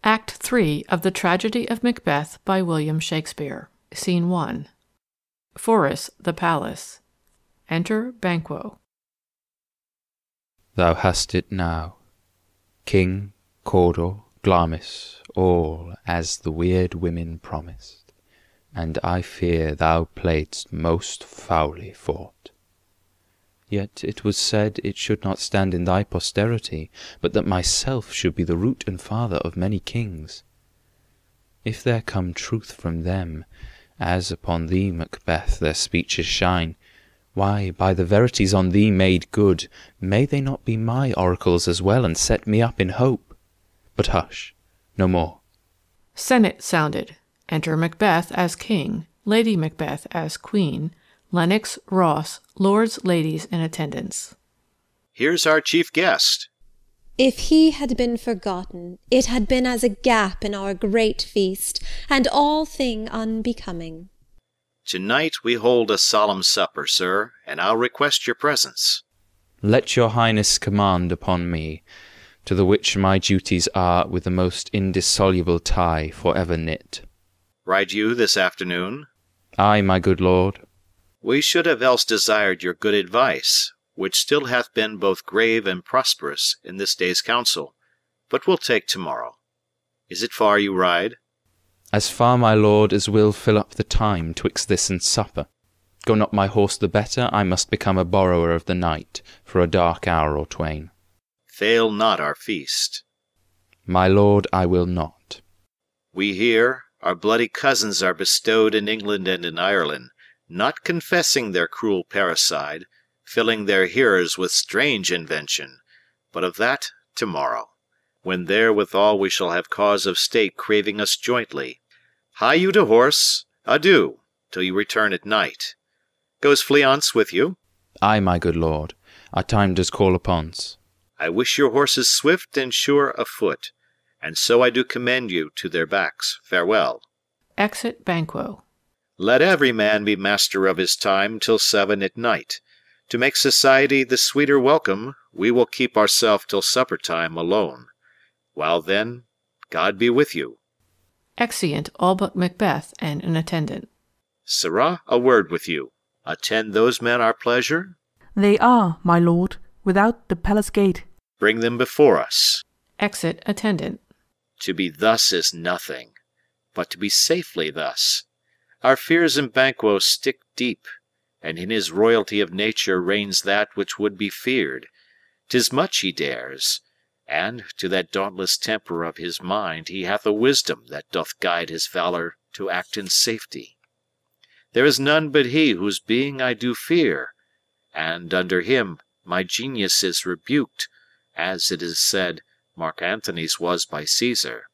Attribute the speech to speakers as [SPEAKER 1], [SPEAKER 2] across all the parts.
[SPEAKER 1] Act 3 of the Tragedy of Macbeth by William Shakespeare. Scene 1. Forres, the Palace. Enter Banquo.
[SPEAKER 2] Thou hast it now, King, Cawdor, Glamis, all as the weird women promised, and I fear thou playedst most foully fought. Yet it was said it should not stand in thy posterity, but that myself should be the root and father of many kings. If there come truth from them, as upon thee, Macbeth, their speeches shine, why, by the verities on thee made good, may they not be my oracles as well, and set me up in hope? But hush, no more.
[SPEAKER 1] Senate sounded. Enter Macbeth as king, Lady Macbeth as queen, Lennox, Ross, lords, ladies in attendance.
[SPEAKER 3] Here's our chief guest.
[SPEAKER 4] If he had been forgotten, it had been as a gap in our great feast, and all thing unbecoming.
[SPEAKER 3] Tonight we hold a solemn supper, sir, and I'll request your presence.
[SPEAKER 2] Let your highness command upon me, to the which my duties are with the most indissoluble tie for ever knit.
[SPEAKER 3] Ride you this afternoon?
[SPEAKER 2] Ay, my good lord.
[SPEAKER 3] We should have else desired your good advice, which still hath been both grave and prosperous in this day's council, but we'll take tomorrow. Is it far you ride?
[SPEAKER 2] As far, my lord, as will fill up the time twixt this and supper. Go not my horse the better, I must become a borrower of the night for a dark hour or twain.
[SPEAKER 3] Fail not our feast.
[SPEAKER 2] My lord, I will not.
[SPEAKER 3] We here, our bloody cousins, are bestowed in England and in Ireland, not confessing their cruel parricide, filling their hearers with strange invention, but of that tomorrow, when therewithal we shall have cause of state craving us jointly. Hie you to horse, adieu, till you return at night. Goes Fleance with you?
[SPEAKER 2] Ay, my good lord, our time does call upon's.
[SPEAKER 3] I wish your horses swift and sure afoot, and so I do commend you to their backs. Farewell.
[SPEAKER 1] Exit Banquo.
[SPEAKER 3] Let every man be master of his time till 7 at night. To make society the sweeter welcome, we will keep ourself till supper time alone. While then, God be with you.
[SPEAKER 1] Exeunt all but Macbeth and an attendant.
[SPEAKER 3] Sirrah, a word with you. Attend those men our pleasure?
[SPEAKER 5] They are, my lord, without the palace gate.
[SPEAKER 3] Bring them before us.
[SPEAKER 1] Exit attendant.
[SPEAKER 3] To be thus is nothing, but to be safely thus. Our fears in Banquo stick deep, and in his royalty of nature reigns that which would be feared. 'Tis much he dares, and to that dauntless temper of his mind he hath a wisdom that doth guide his valour to act in safety. There is none but he whose being I do fear, and under him my genius is rebuked, as it is said Mark Antony's was by Caesar.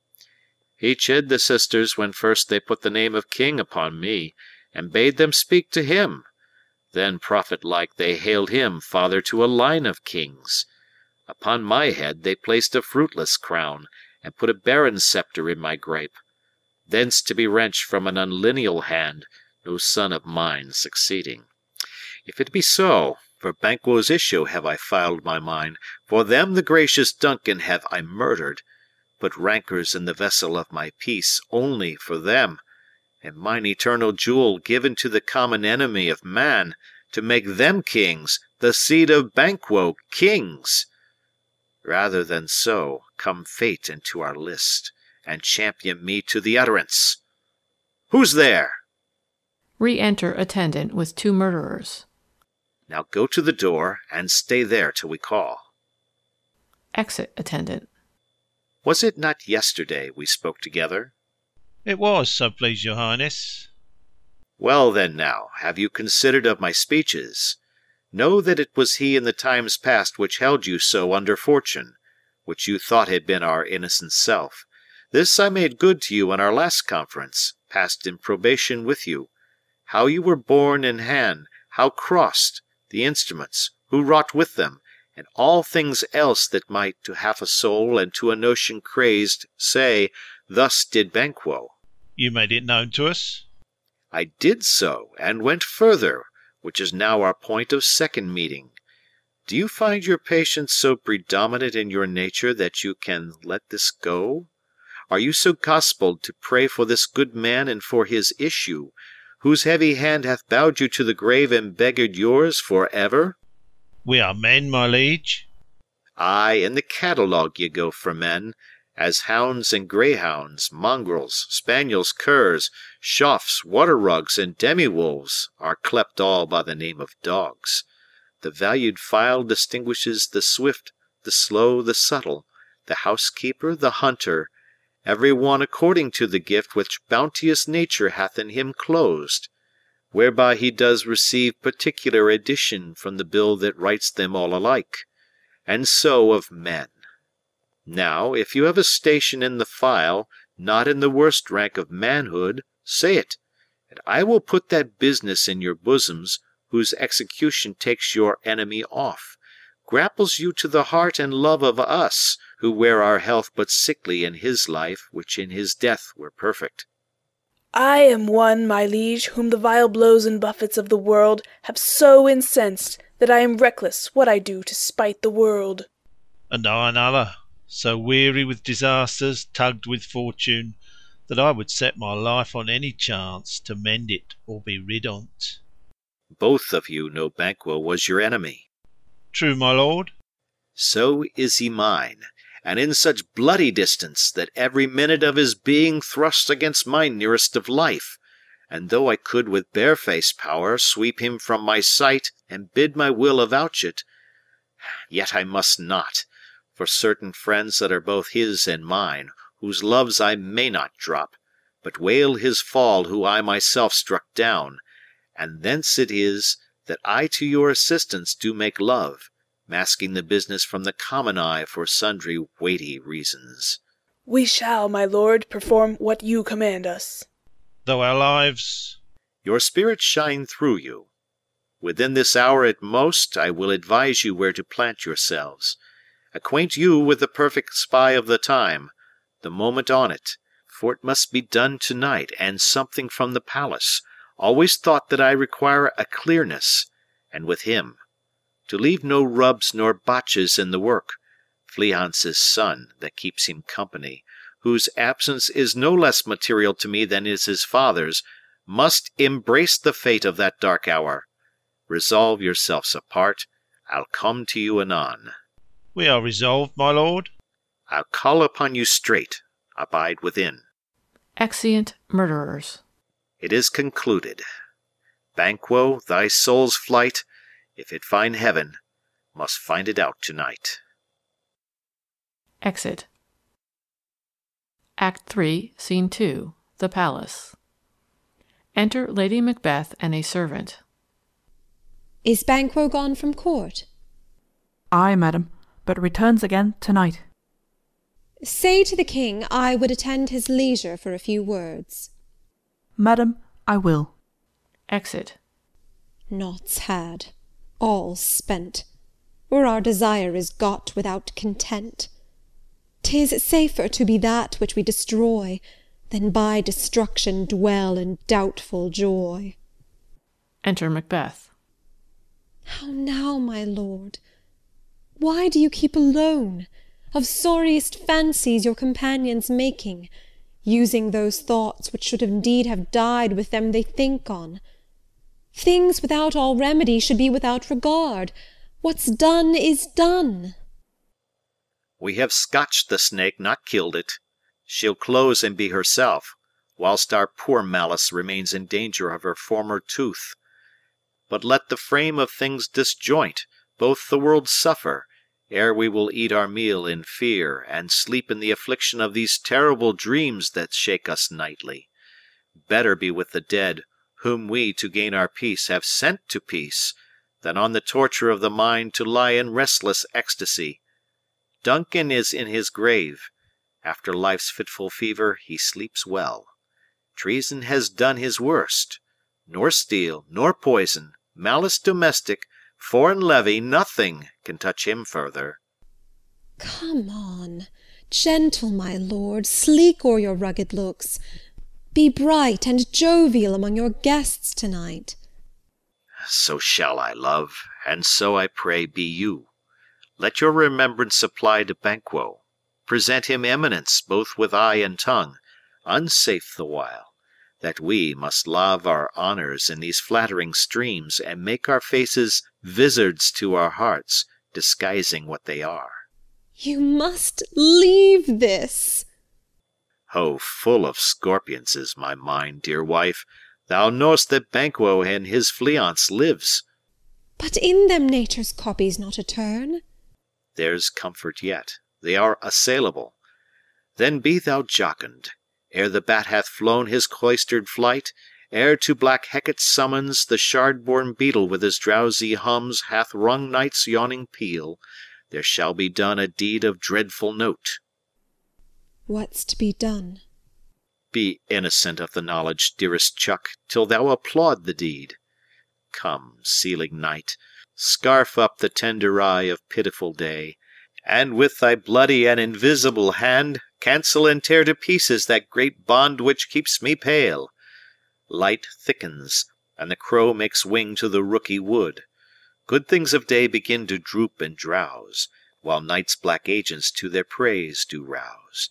[SPEAKER 3] He chid the sisters when first they put the name of king upon me, and bade them speak to him. Then prophet-like they hailed him father to a line of kings. Upon my head they placed a fruitless crown, and put a barren sceptre in my grape. Thence to be wrenched from an unlineal hand, no son of mine succeeding. If it be so, for Banquo's issue have I filed my mind, for them the gracious Duncan have I murdered, but rancours in the vessel of my peace only for them, and mine eternal jewel given to the common enemy of man, to make them kings, the seed of Banquo kings. Rather than so, come fate into our list, and champion me to the utterance. Who's there?
[SPEAKER 1] Re-enter attendant with 2 murderers.
[SPEAKER 3] Now go to the door, and stay there till we call.
[SPEAKER 1] Exit attendant.
[SPEAKER 3] Was it not yesterday we spoke together?
[SPEAKER 6] It was, so please your highness.
[SPEAKER 3] Well then now, have you considered of my speeches? Know that it was he in the times past which held you so under fortune, which you thought had been our innocent self. This I made good to you in our last conference, passed in probation with you. How you were borne in hand, how crossed, the instruments, who wrought with them, and all things else that might to half a soul and to a notion crazed say, thus did Banquo.
[SPEAKER 6] You made it known to us?
[SPEAKER 3] I did so, and went further, which is now our point of second meeting. Do you find your patience so predominant in your nature that you can let this go? Are you so gospelled to pray for this good man and for his issue, whose heavy hand hath bowed you to the grave and beggared yours for ever?
[SPEAKER 6] We are men, my liege.
[SPEAKER 3] Ay, in the catalogue ye go for men, as hounds and greyhounds, mongrels, spaniels, curs, choughs, water-rugs, and demi-wolves are clept all by the name of dogs. The valued file distinguishes the swift, the slow, the subtle, the housekeeper, the hunter, every one according to the gift which bounteous nature hath in him closed, whereby he does receive particular addition from the bill that writes them all alike, and so of men. Now, if you have a station in the file, not in the worst rank of manhood, say it, and I will put that business in your bosoms, whose execution takes your enemy off, grapples you to the heart and love of us, who wear our health but sickly in his life, which in his death were perfect.
[SPEAKER 7] I am one, my liege, whom the vile blows and buffets of the world have so incensed that I am reckless what I do to spite the world.
[SPEAKER 6] And I another, so weary with disasters, tugged with fortune, that I would set my life on any chance to mend it or be rid on't.
[SPEAKER 3] Both of you know Banquo was your enemy.
[SPEAKER 6] True, my lord.
[SPEAKER 3] So is he mine, and in such bloody distance that every minute of his being thrusts against my nearest of life, and though I could with barefaced power sweep him from my sight and bid my will avouch it, yet I must not, for certain friends that are both his and mine, whose loves I may not drop, but wail his fall who I myself struck down, and thence it is that I to your assistance do make love, masking the business from the common eye for sundry weighty reasons.
[SPEAKER 7] We shall, my lord, perform what you command us.
[SPEAKER 6] Though our lives...
[SPEAKER 3] Your spirits shine through you. Within this hour at most I will advise you where to plant yourselves, acquaint you with the perfect spy of the time, the moment on it, for it must be done tonight, and something from the palace, always thought that I require a clearness, and with him, to leave no rubs nor botches in the work, Fleance's son, that keeps him company, whose absence is no less material to me than is his father's, must embrace the fate of that dark hour. Resolve yourselves apart, I'll come to you anon.
[SPEAKER 6] We are resolved, my lord.
[SPEAKER 3] I'll call upon you straight. Abide within.
[SPEAKER 1] Exeunt murderers.
[SPEAKER 3] It is concluded. Banquo, thy soul's flight, if it find heaven, must find it out tonight.
[SPEAKER 1] Exit. Act 3, Scene 2. The Palace. Enter Lady Macbeth and a servant.
[SPEAKER 4] Is Banquo gone from court?
[SPEAKER 5] Ay, madam, but returns again tonight.
[SPEAKER 4] Say to the king I would attend his leisure for a few words.
[SPEAKER 5] Madam, I will.
[SPEAKER 1] Exit.
[SPEAKER 4] Naught's had, all spent, or our desire is got without content. 'Tis safer to be that which we destroy, than by destruction dwell in doubtful joy.
[SPEAKER 1] Enter Macbeth.
[SPEAKER 4] How now, my lord? Why do you keep alone? Of sorriest fancies your companions making, using those thoughts which should indeed have died with them they think on. Things without all remedy should be without regard. What's done is done.
[SPEAKER 3] We have scotched the snake, not killed it. She'll close and be herself, whilst our poor Malice remains in danger of her former tooth. But let the frame of things disjoint, both the world suffer, ere we will eat our meal in fear, and sleep in the affliction of these terrible dreams that shake us nightly. Better be with the dead, whom we, to gain our peace, have sent to peace, than on the torture of the mind to lie in restless ecstasy. Duncan is in his grave. After life's fitful fever he sleeps well. Treason has done his worst. Nor steel, nor poison, malice domestic, foreign levy, nothing can touch him further.
[SPEAKER 4] Come on, gentle my lord, sleek o'er your rugged looks. Be bright and jovial among your guests tonight.
[SPEAKER 3] So shall I, love, and so I pray be you. Let your remembrance apply to Banquo, present him eminence both with eye and tongue, unsafe the while, that we must lave our honours in these flattering streams, and make our faces vizards to our hearts, disguising what they are.
[SPEAKER 4] You must leave this.
[SPEAKER 3] Oh, full of scorpions is my mind, dear wife. Thou know'st that Banquo and his Fleance lives.
[SPEAKER 4] But in them nature's copies not a turn.
[SPEAKER 3] There's comfort yet, they are assailable. Then be thou jocund, ere the bat hath flown his cloistered flight, ere to black Hecate's summons the shard-born beetle with his drowsy hums hath rung night's yawning peal, there shall be done a deed of dreadful note.
[SPEAKER 4] What's to be done?
[SPEAKER 3] Be innocent of the knowledge, dearest Chuck, till thou applaud the deed. Come, sealing night, scarf up the tender eye of pitiful day, and with thy bloody and invisible hand cancel and tear to pieces that great bond which keeps me pale. Light thickens, and the crow makes wing to the rooky wood. Good things of day begin to droop and drowse, while night's black agents to their praise do rouse.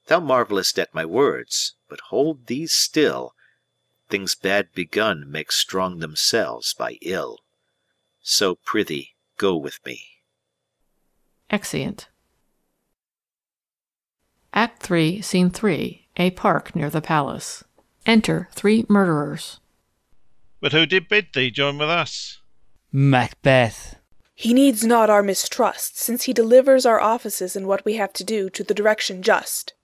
[SPEAKER 3] Thou marvellest at my words, but hold these still. Things bad begun make strong themselves by ill. So prithee, go with me.
[SPEAKER 1] Exeunt. Act 3, Scene 3, a park near the palace. Enter 3 murderers.
[SPEAKER 6] But who did bid thee join with us?
[SPEAKER 8] Macbeth.
[SPEAKER 7] He needs not our mistrust, since he delivers our offices and what we have to do to the direction just.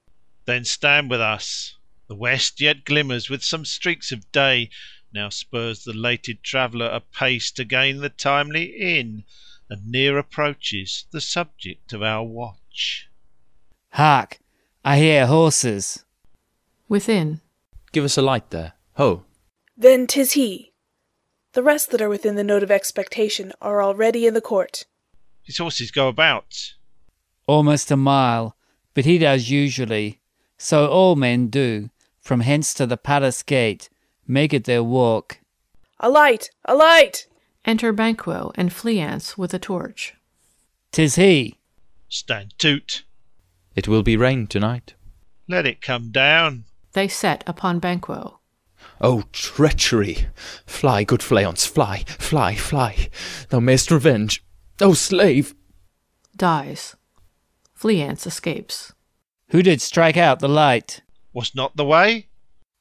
[SPEAKER 6] Then stand with us. The west yet glimmers with some streaks of day, now spurs the lated traveller apace to gain the timely inn, and near approaches the subject of our watch.
[SPEAKER 8] Hark! I hear horses.
[SPEAKER 1] Within.
[SPEAKER 2] Give us a light there. Ho!
[SPEAKER 7] Then 'tis he. The rest that are within the note of expectation are already in the court.
[SPEAKER 6] His horses go about.
[SPEAKER 8] Almost a mile, but he does usually. So all men do, from hence to the palace gate, make it their walk.
[SPEAKER 7] A light! A light!
[SPEAKER 1] Enter Banquo and Fleance with a torch.
[SPEAKER 8] 'Tis he.
[SPEAKER 6] Stand toot.
[SPEAKER 2] It will be rain tonight.
[SPEAKER 6] Let it come down.
[SPEAKER 1] They set upon Banquo.
[SPEAKER 2] Oh, treachery! Fly, good Fleance, fly, fly, fly! Thou mayst revenge. O slave!
[SPEAKER 1] Dies. Fleance escapes.
[SPEAKER 8] Who did strike out the light?
[SPEAKER 6] Was not the way?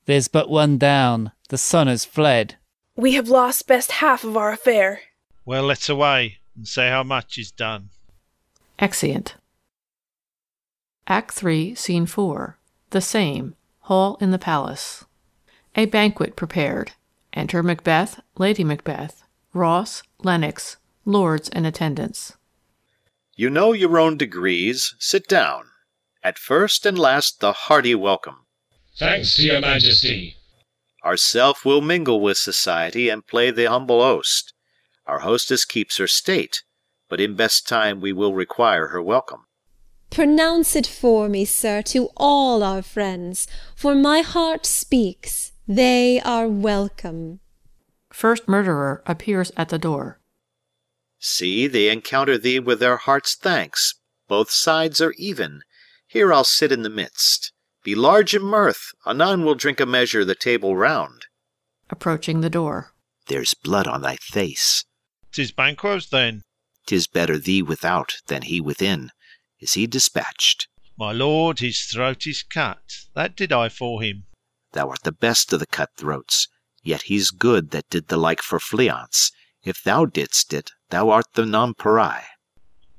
[SPEAKER 8] There's but one down. The sun has fled.
[SPEAKER 7] We have lost best half of our affair.
[SPEAKER 6] Well, let's away, and say how much is done.
[SPEAKER 1] Exeunt. Act 3, Scene 4, the same, hall in the palace. A banquet prepared. Enter Macbeth, Lady Macbeth, Ross, Lennox, lords and attendants.
[SPEAKER 3] You know your own degrees. Sit down. At first and last the hearty welcome.
[SPEAKER 9] Thanks to your majesty.
[SPEAKER 3] Ourself will mingle with society and play the humble host. Our hostess keeps her state, but in best time we will require her welcome.
[SPEAKER 4] Pronounce it for me, sir, to all our friends, for my heart speaks. They are welcome.
[SPEAKER 1] First murderer appears at the door.
[SPEAKER 3] See, they encounter thee with their heart's thanks. Both sides are even. Here I'll sit in the midst. Be large in mirth. Anon we'll drink a measure the table round.
[SPEAKER 1] Approaching the door.
[SPEAKER 3] There's blood on thy face.
[SPEAKER 6] 'Tis Banquo's then.
[SPEAKER 3] 'Tis better thee without than he within. Is he dispatched?
[SPEAKER 6] My lord, his throat is cut. That did I for him.
[SPEAKER 3] Thou art the best of the cut-throats. Yet he's good that did the like for Fleance. If thou didst it, thou art the nonpareil.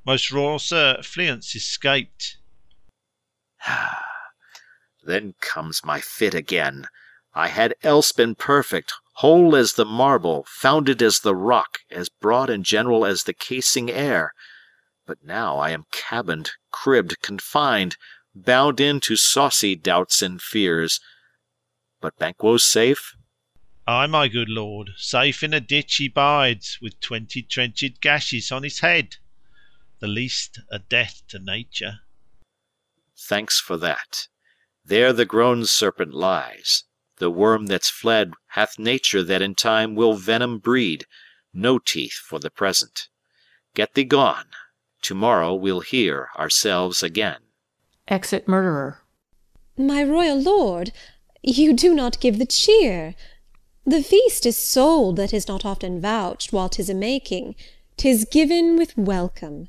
[SPEAKER 6] Most royal sir, Fleance escaped.
[SPEAKER 3] Then comes my fit again. I had else been perfect, whole as the marble, founded as the rock, as broad and general as the casing air. But now I am cabined, cribbed, confined, bound in to saucy doubts and fears. But Banquo's safe?
[SPEAKER 6] Ay, my good lord, safe in a ditch he bides, with 20 trenched gashes on his head. The least a death to nature.
[SPEAKER 3] Thanks for that. There the grown serpent lies. The worm that's fled hath nature that in time will venom breed. No teeth for the present. Get thee gone. Tomorrow we'll hear ourselves again.
[SPEAKER 1] Exit murderer.
[SPEAKER 4] My royal lord, you do not give the cheer. The feast is sold that is not often vouched while 'tis a-making. 'Tis given with welcome.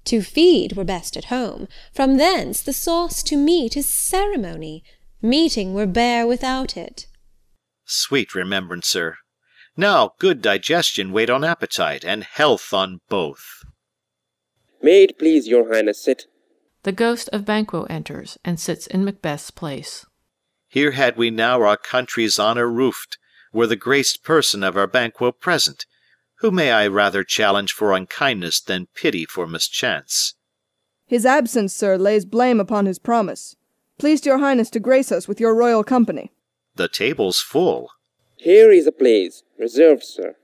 [SPEAKER 4] To feed were best at home. From thence the sauce to meat is ceremony. Meeting were bare without it.
[SPEAKER 3] Sweet remembrancer. Now good digestion wait on appetite, and health on both.
[SPEAKER 10] May it please your highness sit.
[SPEAKER 1] The ghost of Banquo enters and sits in Macbeth's place.
[SPEAKER 3] Here had we now our country's honour roofed, were the graced person of our Banquo present. Who may I rather challenge for unkindness than pity for mischance?
[SPEAKER 11] His absence, sir, lays blame upon his promise. Pleased your highness to grace us with your royal company.
[SPEAKER 3] The table's full.
[SPEAKER 10] Here is a place, reserved, sir.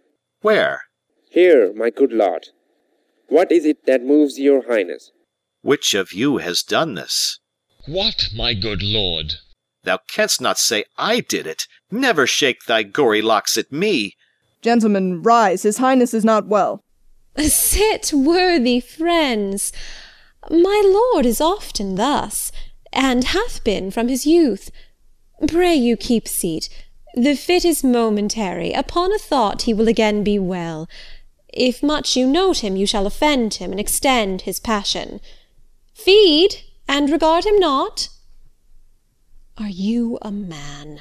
[SPEAKER 3] Where?
[SPEAKER 10] Here, my good lord. What is it that moves your highness?
[SPEAKER 3] Which of you has done this?
[SPEAKER 9] What, my good lord?
[SPEAKER 3] Thou canst not say I did it. Never shake thy gory locks at me.
[SPEAKER 11] Gentlemen, rise. His highness is not well.
[SPEAKER 4] Sit, worthy friends. My lord is often thus, and hath been from his youth. Pray you keep seat. The fit is momentary. Upon a thought he will again be well. If much you note him, you shall offend him, and extend his passion. Feed, and regard him not. Are you a man?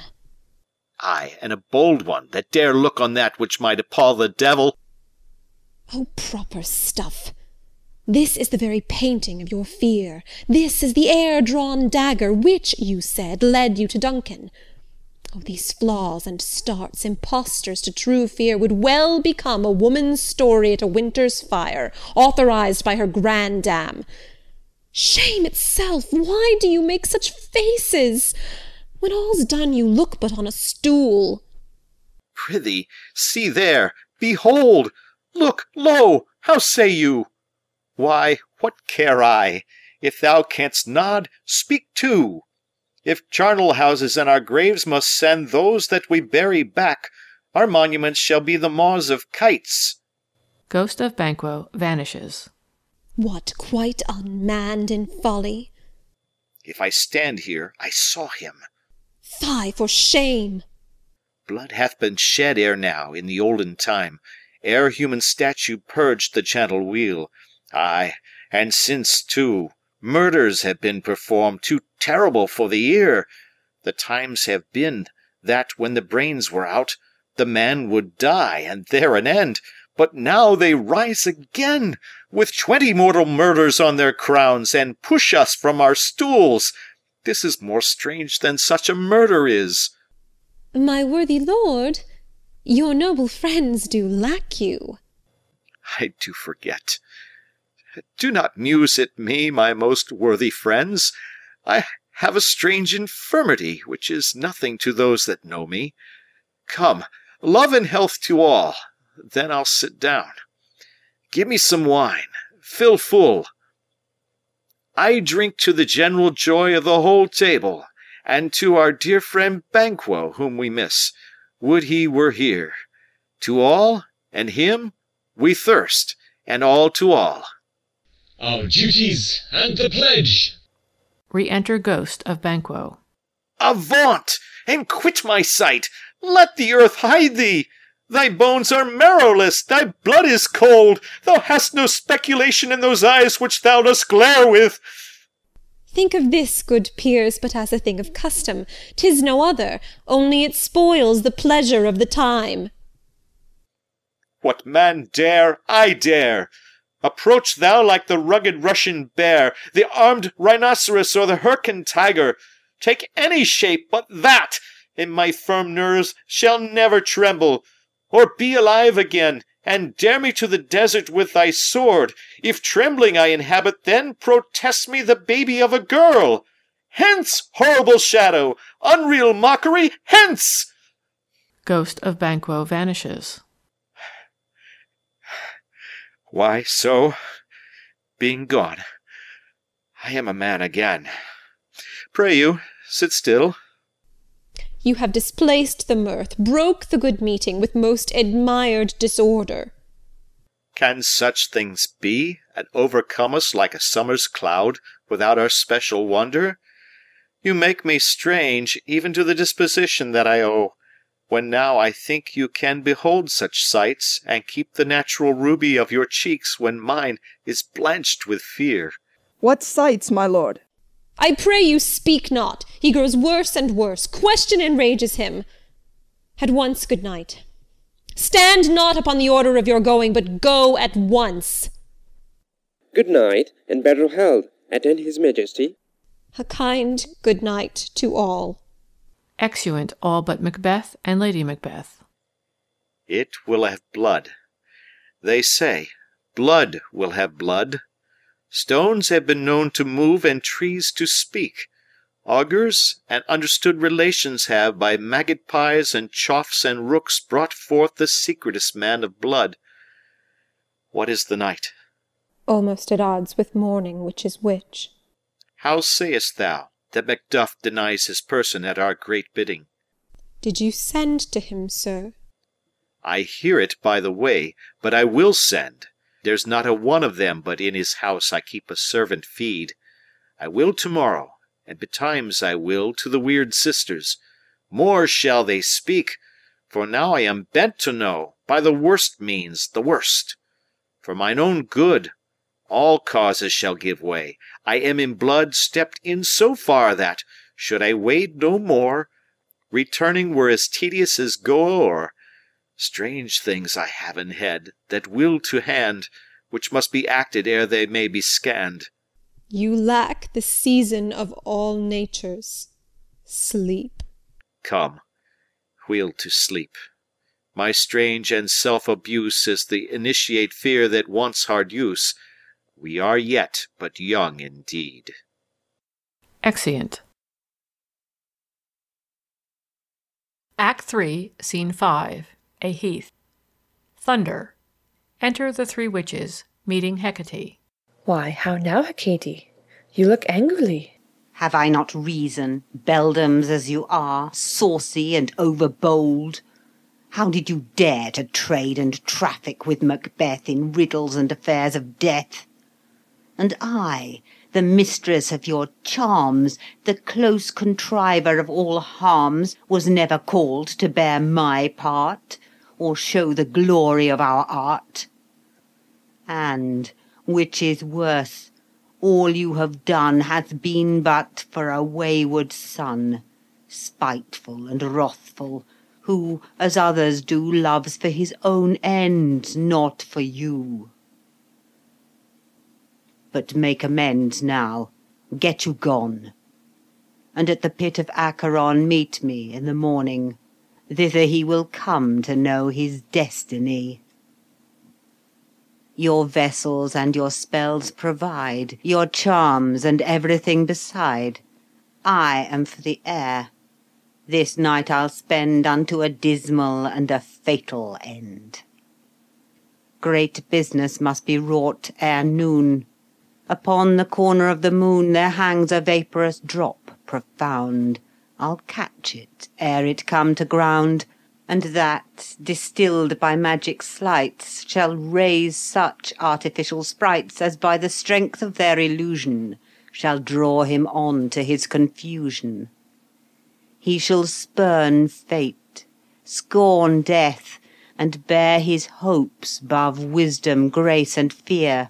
[SPEAKER 3] Ay, and a bold one, that dare look on that which might appall the devil.
[SPEAKER 4] Oh, proper stuff! This is the very painting of your fear. This is the air-drawn dagger which, you said, led you to Duncan. Oh, these flaws and starts, impostors to true fear, would well become a woman's story at a winter's fire, authorized by her grandam. Shame itself! Why do you make such faces? When all's done, you look but on a stool.
[SPEAKER 3] Prithee, see there, behold! Look, lo! How say you? Why, what care I? If thou canst nod, speak too. If charnel houses and our graves must send those that we bury back, our monuments shall be the maws of kites.
[SPEAKER 1] Ghost of Banquo vanishes.
[SPEAKER 4] What, quite unmanned in folly?
[SPEAKER 3] If I stand here, I saw him.
[SPEAKER 4] Fie, for shame!
[SPEAKER 3] Blood hath been shed ere now, in the olden time, ere human statue purged the gentle wheel. Ay, and since, too, murders have been performed too terrible for the ear. The times have been that, when the brains were out, the man would die, and there an end. But now they rise again, with 20 mortal murders on their crowns, and push us from our stools. This is more strange than such a murder is.
[SPEAKER 4] My worthy lord, your noble friends do lack you.
[SPEAKER 3] I do forget. Do not muse at me, my most worthy friends. I have a strange infirmity, which is nothing to those that know me. Come, love and health to all. Then I'll sit down. Give me some wine. Fill full. I drink to the general joy of the whole table, and to our dear friend Banquo, whom we miss. Would he were here. To all, and him, we thirst, and all to all.
[SPEAKER 9] Our duties and the pledge.
[SPEAKER 1] Re-enter Ghost of Banquo.
[SPEAKER 3] Avaunt, and quit my sight! Let the earth hide thee! Thy bones are marrowless, thy blood is cold, thou hast no speculation in those eyes which thou dost glare with.
[SPEAKER 4] Think of this, good peers, but as a thing of custom. 'Tis no other, only it spoils the pleasure of the time.
[SPEAKER 3] What man dare, I dare. Approach thou like the rugged Russian bear, the armed rhinoceros, or the Hyrcan tiger. Take any shape but that, and my firm nerves shall never tremble. Or be alive again, and dare me to the desert with thy sword. If trembling I inhabit, then protest me the baby of a girl. Hence, horrible shadow, unreal mockery, hence!
[SPEAKER 1] Ghost of Banquo vanishes.
[SPEAKER 3] Why so, being gone, I am a man again. Pray you, sit still.
[SPEAKER 4] You have displaced the mirth, broke the good meeting with most admired disorder.
[SPEAKER 3] Can such things be, and overcome us like a summer's cloud, without our special wonder? You make me strange, even to the disposition that I owe, when now I think you can behold such sights, and keep the natural ruby of your cheeks when mine is blanched with fear.
[SPEAKER 11] What sights, my lord?
[SPEAKER 4] I pray you speak not. He grows worse and worse. Question enrages him. At once, good night. Stand not upon the order of your going, but go at once.
[SPEAKER 10] Good night, and better health. Attend his majesty.
[SPEAKER 4] A kind good night to all.
[SPEAKER 1] Exeunt all but Macbeth and Lady Macbeth.
[SPEAKER 3] It will have blood. They say, blood will have blood. Stones have been known to move and trees to speak. Augurs and understood relations have by magpies and choughs and rooks brought forth the secretest man of blood. What is the night?
[SPEAKER 4] Almost at odds with morning, which is which.
[SPEAKER 3] How sayest thou that Macduff denies his person at our great bidding?
[SPEAKER 4] Did you send to him, sir?
[SPEAKER 3] I hear it by the way, but I will send. There's not a one of them but in his house I keep a servant feed. I will tomorrow, and betimes I will to the weird sisters. More shall they speak, for now I am bent to know, by the worst means, the worst. For mine own good, all causes shall give way. I am in blood stepped in so far that, should I wade no more, returning were as tedious as go o'er. Strange things I have in head, that will to hand, which must be acted ere they may be scanned.
[SPEAKER 4] You lack the season of all natures, sleep.
[SPEAKER 3] Come, we'll to sleep. My strange and self-abuse is the initiate fear that wants hard use. We are yet but young indeed.
[SPEAKER 1] Exeunt. Act 3, Scene 5. A heath. Thunder. Enter the three witches, meeting Hecate.
[SPEAKER 12] Why, how now, Hecate? You look angrily.
[SPEAKER 13] Have I not reason, beldams as you are, saucy and overbold? How did you dare to trade and traffic with Macbeth in riddles and affairs of death? And I, the mistress of your charms, the close contriver of all harms, was never called to bear my part, or show the glory of our art. And, which is worse, all you have done hath been but for a wayward son, spiteful and wrathful, who, as others do, loves for his own ends, not for you. But make amends now, get you gone, and at the pit of Acheron meet me in the morning. Thither he will come to know his destiny. Your vessels and your spells provide, your charms and everything beside. I am for the air. This night I'll spend unto a dismal and a fatal end. Great business must be wrought ere noon. Upon the corner of the moon there hangs a vaporous drop profound. I'll catch it ere it come to ground, and that, distilled by magic sleights, shall raise such artificial sprites as by the strength of their illusion shall draw him on to his confusion. He shall spurn fate, scorn death, and bear his hopes 'bove wisdom, grace, and fear.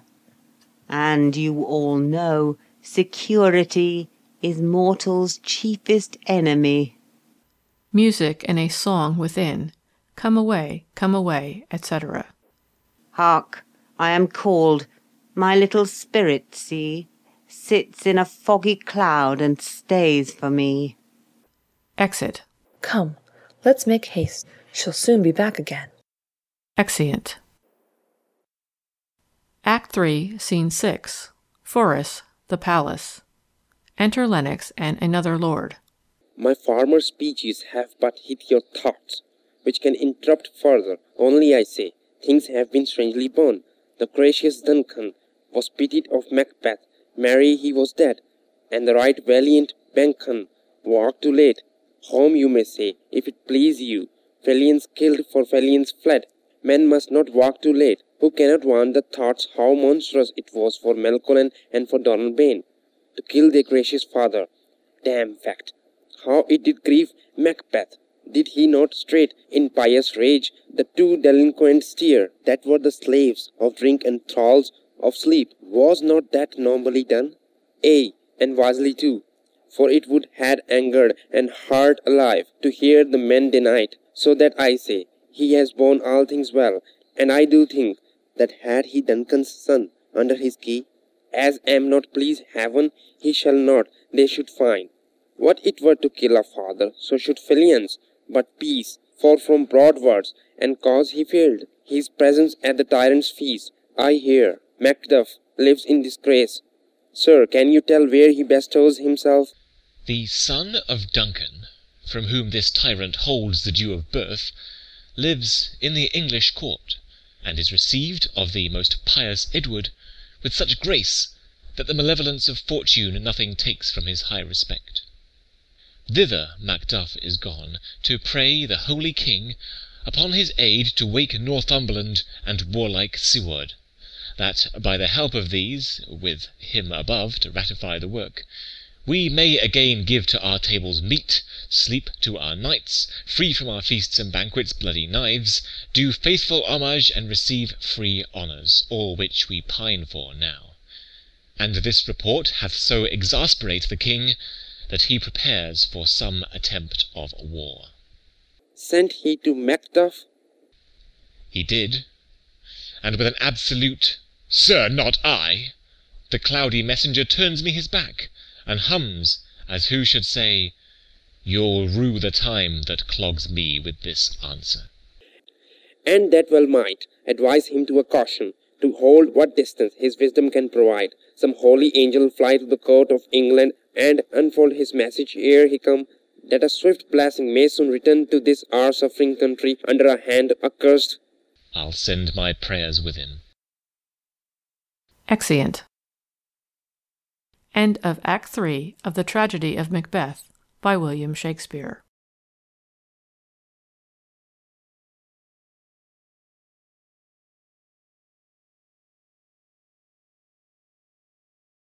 [SPEAKER 13] And you all know security is mortal's chiefest enemy.
[SPEAKER 1] Music and a song within. Come away, etc.
[SPEAKER 13] Hark, I am called. My little spirit, see, sits in a foggy cloud and stays for me.
[SPEAKER 1] Exit.
[SPEAKER 12] Come, let's make haste. She'll soon be back again.
[SPEAKER 1] Exeunt. Act 3, Scene 6. Forest, the palace. Enter Lennox and another lord.
[SPEAKER 10] My former speeches have but hit your thoughts, which can interrupt further. Only I say, things have been strangely born. The gracious Duncan was pitied of Macbeth. Marry, he was dead. And the right valiant Bencan walked too late. Home, you may say, if it please you. Valiants killed for valiants fled. Men must not walk too late. Who cannot want the thoughts how monstrous it was for Melcolin and for Donalbain. to kill their gracious father. Damn fact! How it did grieve Macbeth! Did he not straight, in pious rage, the two delinquent steer that were the slaves of drink and thralls of sleep? Was not that normally done? Ay, and wisely too, for it would had angered and heart alive to hear the men denied. So that I say, he has borne all things well, and I do think that had he Duncan's son under his key, as am not please heaven, he shall not, they should find. What it were to kill a father, so should Philians, but peace, for from broad words, and cause he failed. His presence at the tyrant's feast, I hear, Macduff lives in disgrace. Sir, can you tell where he bestows himself?
[SPEAKER 9] The son of Duncan, from whom this tyrant holds the due of birth, lives in the English court, and is received of the most pious Edward with such grace that the malevolence of fortune nothing takes from his high respect. Thither Macduff is gone, to pray the holy king upon his aid to wake Northumberland and warlike Siward, that by the help of these, with him above to ratify the work, we may again give to our tables meat, sleep to our knights, free from our feasts and banquets bloody knives, do faithful homage and receive free honours, all which we pine for now. And this report hath so exasperate the king, that he prepares for some attempt of war.
[SPEAKER 10] Sent he to Macduff?
[SPEAKER 9] He did, and with an absolute, "Sir, not I," the cloudy messenger turns me his back, and hums, as who should say, "You'll rue the time that clogs me with this answer."
[SPEAKER 10] And that well might advise him to a caution, to hold what distance his wisdom can provide. Some holy angel fly to the court of England and unfold his message ere he come, that a swift blessing may soon return to this our suffering country under a hand accursed.
[SPEAKER 9] I'll send my prayers with him.
[SPEAKER 1] Exeunt. End of Act 3 of The Tragedy of Macbeth by William Shakespeare.